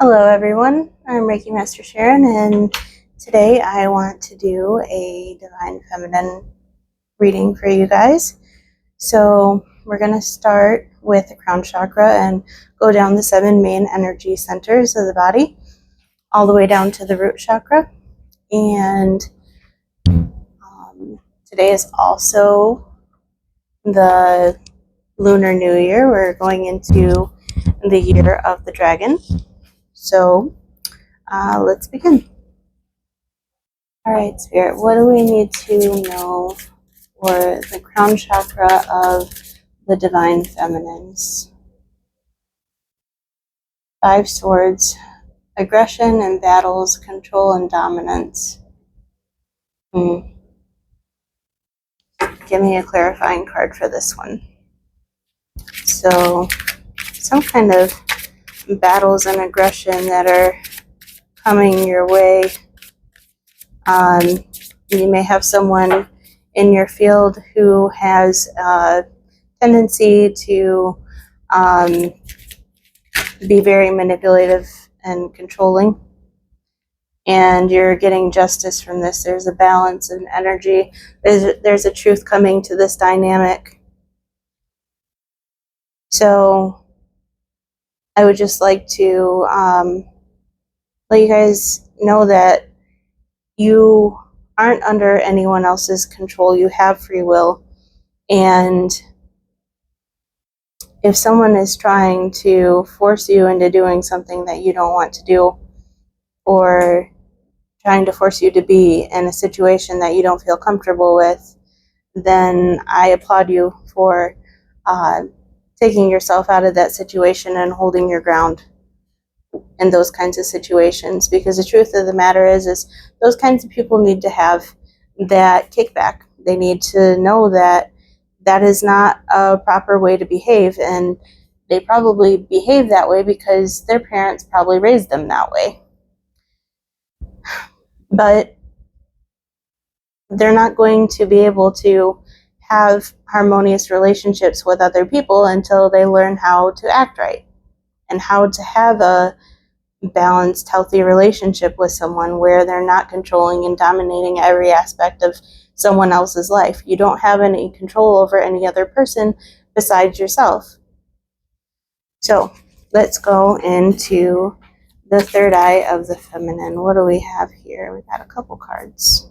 Hello everyone, I'm Reiki Master Sharon, and today I want to do a Divine Feminine reading for you guys. So we're going to start with the crown chakra and go down the 7 main energy centers of the body, all the way down to the root chakra. And today is also the Lunar New Year. We're going into the year of the dragon. So let's begin. All right, Spirit, what do we need to know for the crown chakra of the Divine Feminines? 5 swords, aggression and battles, control and dominance. Give me a clarifying card for this one. So, some kind of battles and aggression that are coming your way. You may have someone in your field who has a tendency to be very manipulative and controlling, and you're getting justice from this. There's a balance and energy. There's a truth coming to this dynamic. So I would just like to let you guys know that you aren't under anyone else's control. You have free will, and if someone is trying to force you into doing something that you don't want to do, or trying to force you to be in a situation that you don't feel comfortable with, then I applaud you for taking yourself out of that situation and holding your ground in those kinds of situations. Because the truth of the matter is those kinds of people need to have that kickback. They need to know that that is not a proper way to behave, and they probably behave that way because their parents probably raised them that way. But they're not going to be able to have harmonious relationships with other people until they learn how to act right and how to have a balanced, healthy relationship with someone where they're not controlling and dominating every aspect of someone else's life. You don't have any control over any other person besides yourself. So let's go into the third eye of the feminine. What do we have here? We've got a couple cards.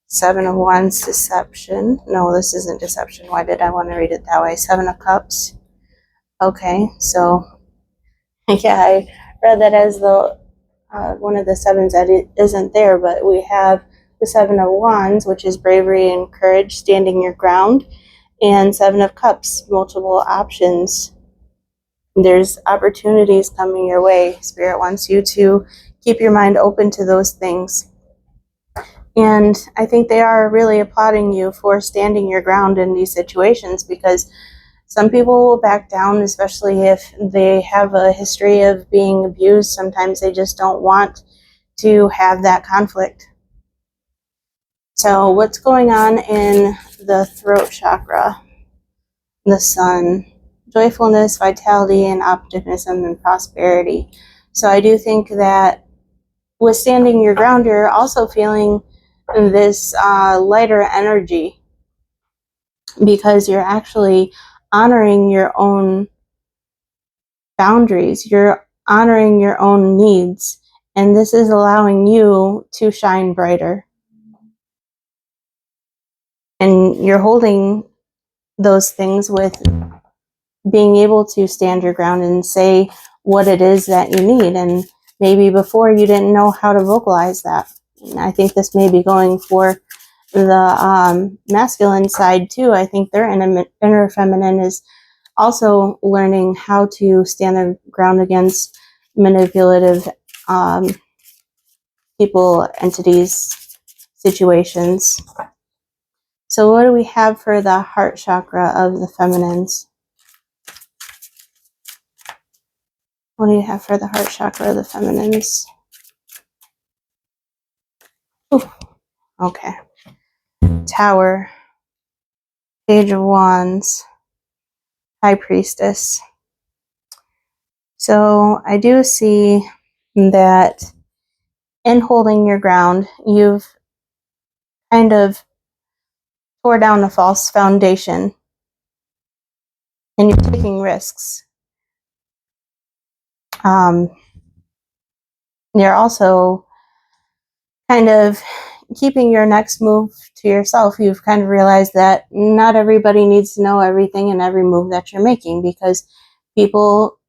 7 of Wands, deception. No, this isn't deception. Why did I want to read it that way? 7 of Cups. Okay, so yeah, I read that as the one of the sevens that it isn't there, but we have the 7 of Wands, which is bravery and courage, standing your ground, and 7 of Cups, multiple options. There's opportunities coming your way. Spirit wants you to keep your mind open to those things. And I think they are really applauding you for standing your ground in these situations, because some people will back down, especially if they have a history of being abused. Sometimes they just don't want to have that conflict. So what's going on in the throat chakra? The sun, joyfulness, vitality, and optimism and prosperity. So I do think that with standing your ground, you're also feeling this lighter energy, because you're actually honoring your own boundaries. You're honoring your own needs, and this is allowing you to shine brighter. And you're holding those things with being able to stand your ground and say what it is that you need. And maybe before you didn't know how to vocalize that. And I think this may be going for the masculine side too. I think their inner feminine is also learning how to stand their ground against manipulative people, entities, situations. So what do we have for the heart chakra of the feminines? What do you have for the heart chakra of the feminines? Ooh, okay. Tower, Page of Wands, High Priestess. So I do see that in holding your ground, you've kind of tore down a false foundation and you're taking risks. You're also kind of keeping your next move to yourself. You've kind of realized that not everybody needs to know everything in every move that you're making, because people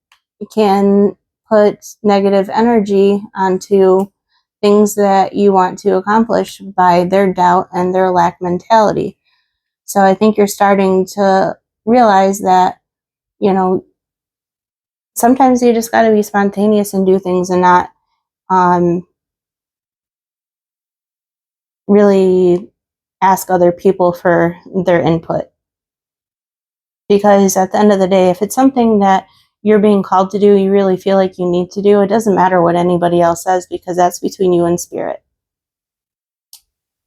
can put negative energy onto things that you want to accomplish by their doubt and their lack mentality. So I think you're starting to realize that, you know, sometimes you just got to be spontaneous and do things and not really ask other people for their input. Because at the end of the day, if it's something that you're being called to do, you really feel like you need to do, it doesn't matter what anybody else says, because that's between you and spirit.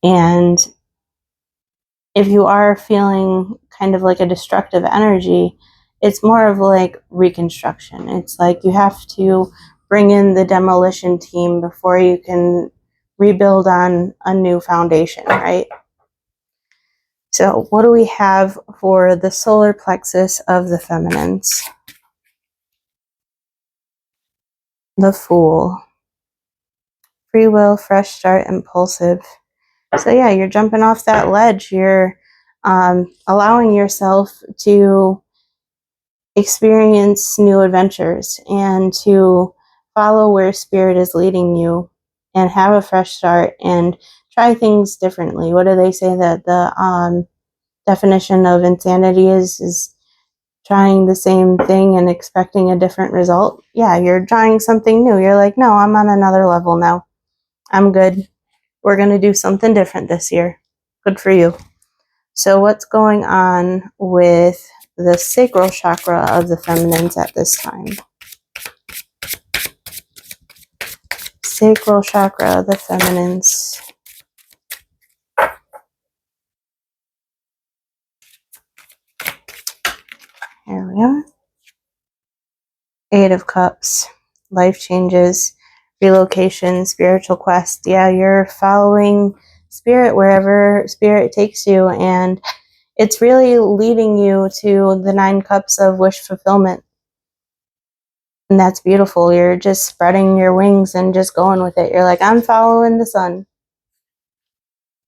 And if you are feeling kind of like a destructive energy, it's more of like reconstruction. It's like you have to bring in the demolition team before you can rebuild on a new foundation, right? So what do we have for the solar plexus of the feminines? The Fool. Free will, fresh start, impulsive. So yeah, you're jumping off that ledge. You're allowing yourself to experience new adventures and to follow where spirit is leading you and have a fresh start and try things differently. What do they say that the definition of insanity is trying the same thing and expecting a different result? Yeah, you're trying something new. You're like, no, I'm on another level now. I'm good. We're going to do something different this year. Good for you. So what's going on with the sacral chakra of the feminines at this time? Sacral chakra of the feminines. Here we are. Eight of Cups. Life changes, relocation, spiritual quest. Yeah, you're following spirit wherever spirit takes you, and it's really leading you to the 9 cups of wish fulfillment. And that's beautiful. You're just spreading your wings and just going with it. You're like, I'm following the sun.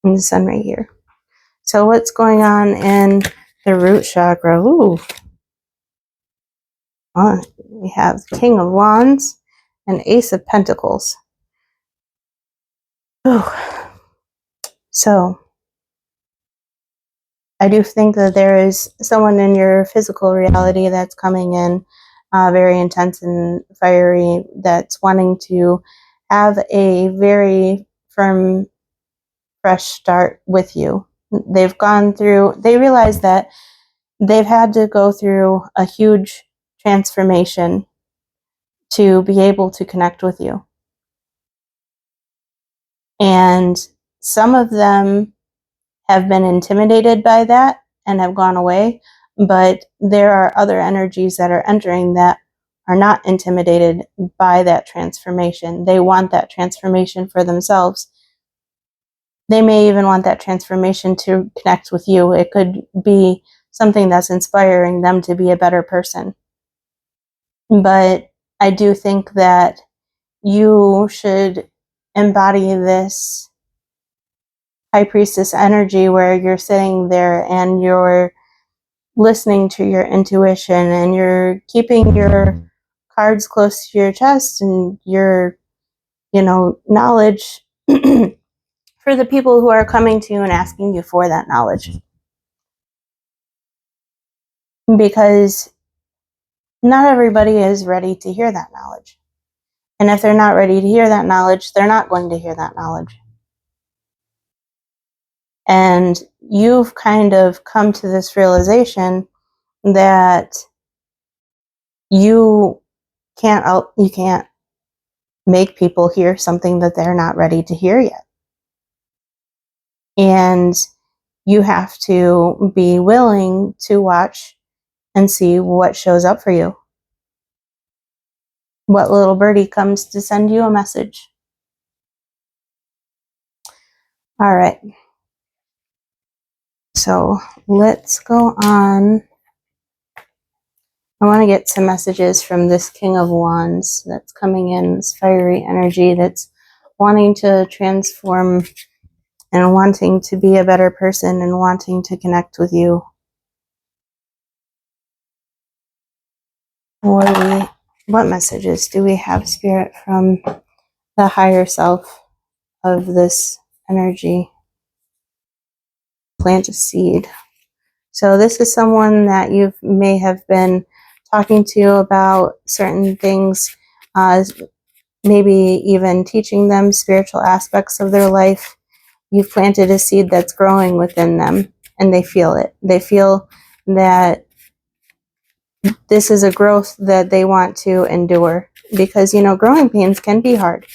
And the sun right here. So what's going on in the root chakra? Ooh. We have King of Wands and Ace of Pentacles. Ooh. So I do think that there is someone in your physical reality that's coming in very intense and fiery, that's wanting to have a very firm, fresh start with you. They realize that they've had to go through a huge transformation to be able to connect with you. And some of them have been intimidated by that and have gone away, but there are other energies that are entering that are not intimidated by that transformation. They want that transformation for themselves. They may even want that transformation to connect with you. It could be something that's inspiring them to be a better person. But I do think that you should embody this high priestess energy where you're sitting there and you're listening to your intuition and you're keeping your cards close to your chest and your, knowledge for the people who are coming to you and asking you for that knowledge. Because not everybody is ready to hear that knowledge. And if they're not ready to hear that knowledge, they're not going to hear that knowledge. And you've kind of come to this realization that you can't make people hear something that they're not ready to hear yet. And you have to be willing to watch and see what shows up for you. what little birdie comes to send you a message. All right. So let's go on. I want to get some messages from this King of Wands that's coming in, this fiery energy that's wanting to transform and wanting to be a better person and wanting to connect with you. What messages do we have, Spirit, from the higher self of this energy? Plant a seed. So this is someone that you may have been talking to about certain things, maybe even teaching them spiritual aspects of their life. You've planted a seed that's growing within them, and they feel it. They feel that this is a growth that they want to endure, because, you know, growing pains can be hard.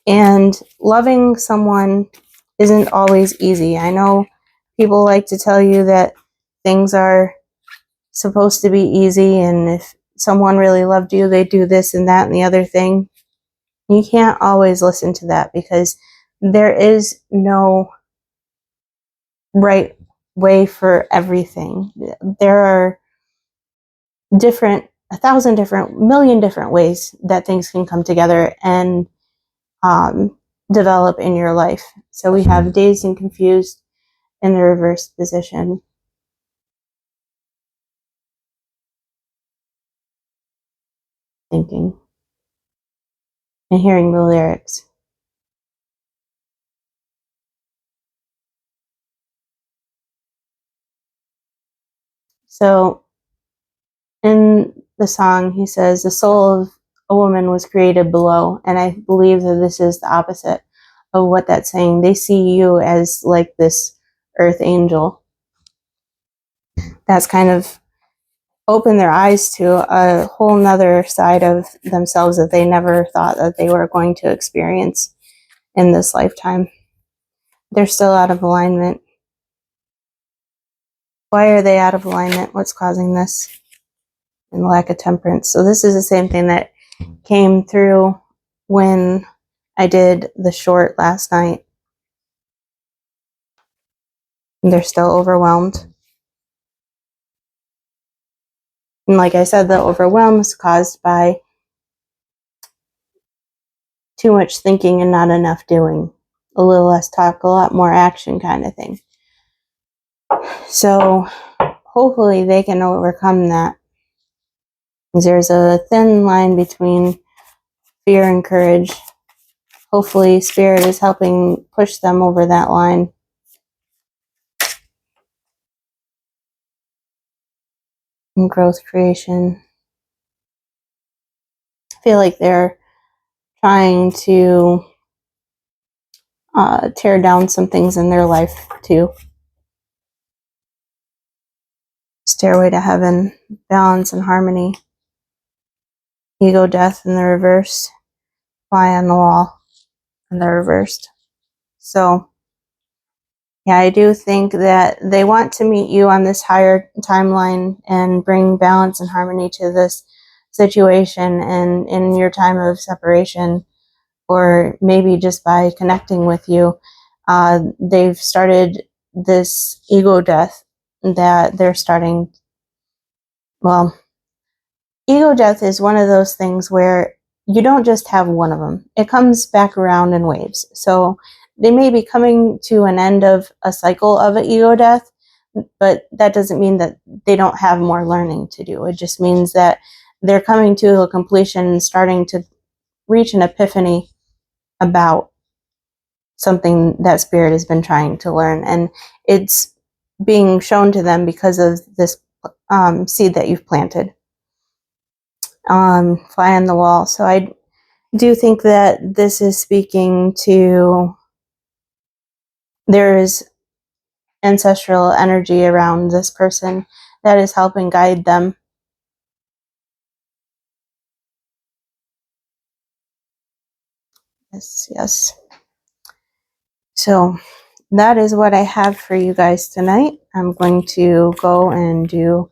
And loving someone isn't always easy. I know people like to tell you that things are supposed to be easy, and if someone really loved you, they do this and that and the other thing. You can't always listen to that, because there is no right way for everything. There are million different ways that things can come together and develop in your life. So we have dazed and confused in the reverse position. Thinking and hearing the lyrics. So in the song, he says, the soul of a woman was created below. And I believe that this is the opposite of what that's saying. They see you as like this earth angel. That's kind of opened their eyes to a whole nother side of themselves that they never thought that they were going to experience in this lifetime. They're still out of alignment. Why are they out of alignment? What's causing this? And lack of temperance. So this is the same thing that came through when I did the short last night. They're still overwhelmed. And like I said, the overwhelm is caused by too much thinking and not enough doing. A little less talk, a lot more action kind of thing. So hopefully they can overcome that. There's a thin line between fear and courage. Hopefully Spirit is helping push them over that line. And growth creation. I feel like they're trying to tear down some things in their life too. Stairway to Heaven, balance and harmony. Ego death in the reverse. Fly on the wall in the reversed. So yeah, I do think that they want to meet you on this higher timeline and bring balance and harmony to this situation, and in your time of separation, or maybe just by connecting with you, they've started this ego death that they're starting. Well, ego death is one of those things where you don't just have one of them. It comes back around in waves. So they may be coming to an end of a cycle of an ego death, but that doesn't mean that they don't have more learning to do. It just means that they're coming to a completion and starting to reach an epiphany about something that Spirit has been trying to learn. And it's being shown to them because of this seed that you've planted. Fly on the wall. So I do think that this is speaking to, there is ancestral energy around this person that is helping guide them. Yes. So that is what I have for you guys tonight. I'm going to go and do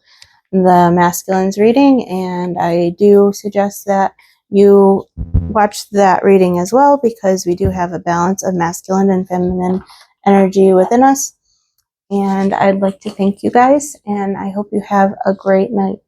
the masculines reading, and I do suggest that you watch that reading as well, because we do have a balance of masculine and feminine energy within us. And I'd like to thank you guys, and I hope you have a great night.